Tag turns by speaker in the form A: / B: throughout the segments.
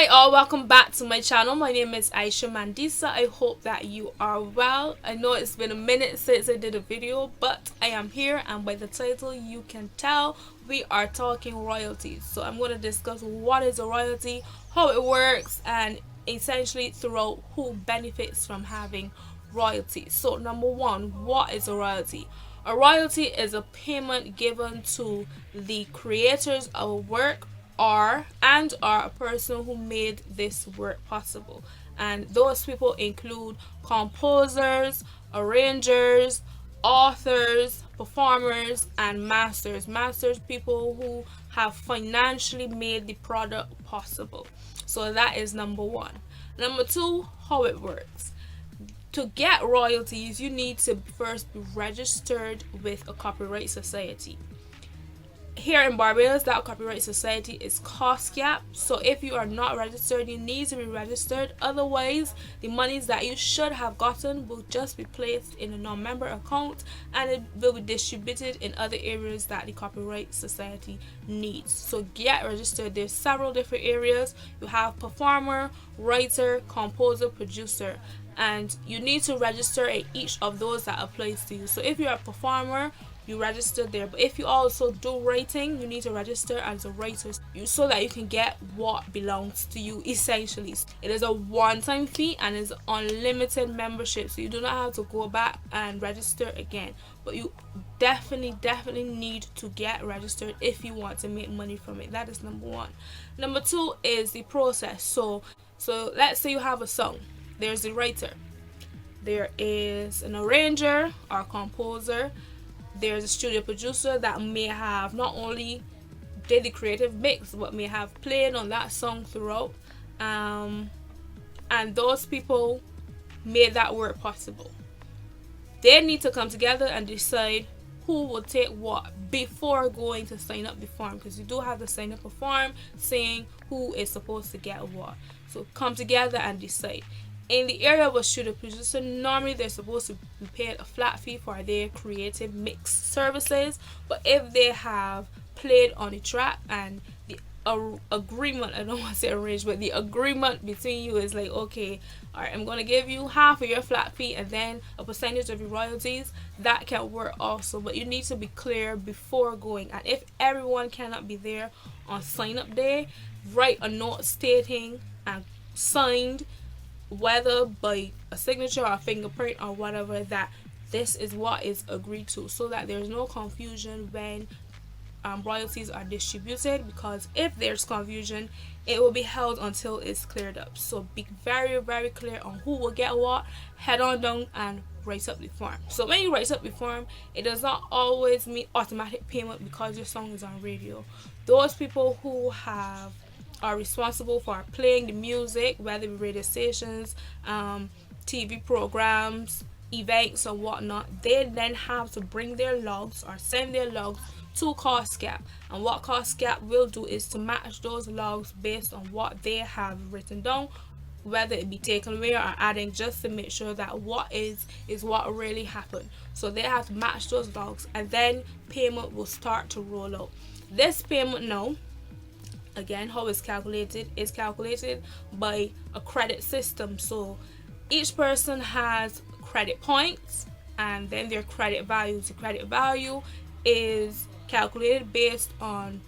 A: Hi all, welcome back to my channel. My name is Aisha Mandisa. I hope that you are well. I know it's been a minute since I did a video, but I am here, and by the title you can tell we are talking royalties. So I'm going to discuss what is a royalty, how it works, and essentially throughout who benefits from having royalties. So number one, what is a royalty? A royalty is a payment given to the creators of a work or a person who made this work possible, and those people include composers, arrangers, authors, performers, and masters, people who have financially made the product possible. So that is number one. Number two, how it works. To get royalties, you need to first be registered with a copyright society. Here in Barbados, that copyright society is COSCAP. So if you are not registered, you need to be registered. Otherwise, the monies that you should have gotten will just be placed in a non-member account, and it will be distributed in other areas that the copyright society needs. So get registered. There's several different areas. You have performer, writer, composer, producer, and you need to register at each of those that applies to you. So if you're a performer, you register there, but if you also do writing, you need to register as a writer so that you can get what belongs to you. Essentially, it is a one-time fee and is unlimited membership, so you do not have to go back and register again, but you definitely need to get registered if you want to make money from it. That is number one. Number two is the process. So let's say you have a song. There's the writer, there is an arranger or composer, there's a studio producer that may have not only did the creative mix but may have played on that song throughout, and those people made that work possible. They need to come together and decide who will take what before going to sign up the form, because you do have to sign up a form saying who is supposed to get what. So come together and decide. In the area of a studio producer, normally they're supposed to be paid a flat fee for their creative mix services, but if they have played on the track and the agreement, I don't want to say arranged, but the agreement between you is like, okay, alright, I'm going to give you half of your flat fee and then a percentage of your royalties, that can work also, but you need to be clear before going. And if everyone cannot be there on sign up day, write a note stating and signed, whether by a signature or a fingerprint or whatever, that this is what is agreed to, so that there's no confusion when royalties are distributed, because if there's confusion, it will be held until it's cleared up. So be very clear on who will get what. Head on down and write up the form. So when you write up the form, it does not always mean automatic payment because your song is on radio. Those people who are responsible for playing the music, whether it be radio stations, TV programs, events or whatnot, they then have to bring their logs or send their logs to COSCAP, and what COSCAP will do is to match those logs based on what they have written down, whether it be taken away or adding, just to make sure that what is what really happened. So they have to match those logs, and then payment will start to roll out. This payment now, again, how it's calculated is calculated by a credit system. So each person has credit points and then their credit values. The credit value is calculated based on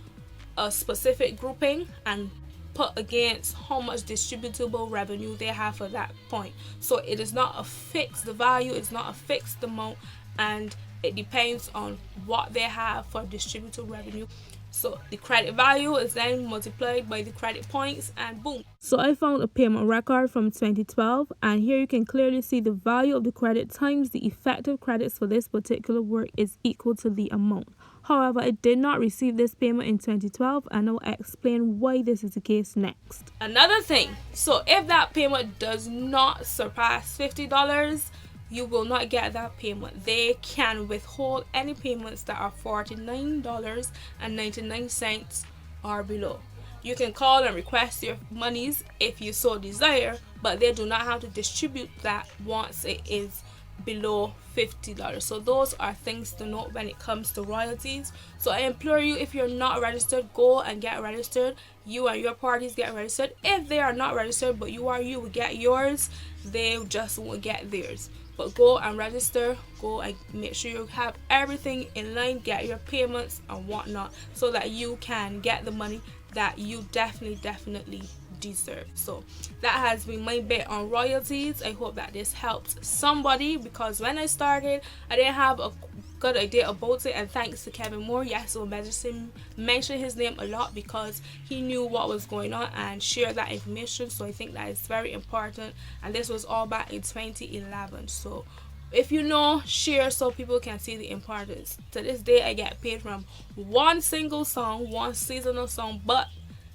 A: a specific grouping and put against how much distributable revenue they have for that point. So it is not a fixed value, it's not a fixed amount, and it depends on what they have for distributable revenue. So the credit value is then multiplied by the credit points, and boom. So I found a payment record from 2012, and here you can clearly see the value of the credit times the effective credits for this particular work is equal to the amount. However, I did not receive this payment in 2012, and I'll explain why this is the case next. Another thing, so if that payment does not surpass $50, you will not get that payment. They can withhold any payments that are $49.99 or below. You can call and request your monies if you so desire, but they do not have to distribute that once it is below $50. So those are things to note when it comes to royalties. So I implore you, if you're not registered, go and get registered. you and your parties get registered. If they are not registered but you will get yours. They just won't get theirs. But go and register, go and make sure you have everything in line, get your payments and whatnot, so that you can get the money that you definitely deserve. So that has been my bit on royalties. I hope that this helped somebody, because when I started I didn't have a good idea about it, and thanks to Kevin Moore, yes, we'll mention his name a lot because he knew what was going on and shared that information. So I think that is very important, and this was all back in 2011. So if you know, share so people can see the importance. To this day I get paid from one single song, one seasonal song, but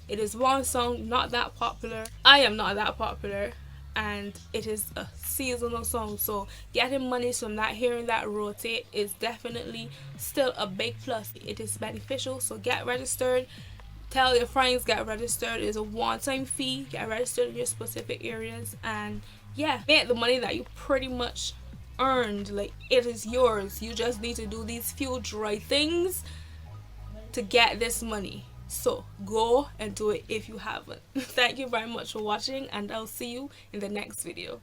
A: it is one song, not that popular. I am not that popular, and it is a seasonal song. So getting money from that, hearing that rotate, is definitely still a big plus. It is beneficial. So get registered. Tell your friends, get registered. It's a one-time fee. Get registered in your specific areas, and yeah, make the money that you pretty much earned. Like, it is yours. You just need to do these few dry things to get this money. So go and do it if you haven't. Thank you very much for watching, and I'll see you in the next video.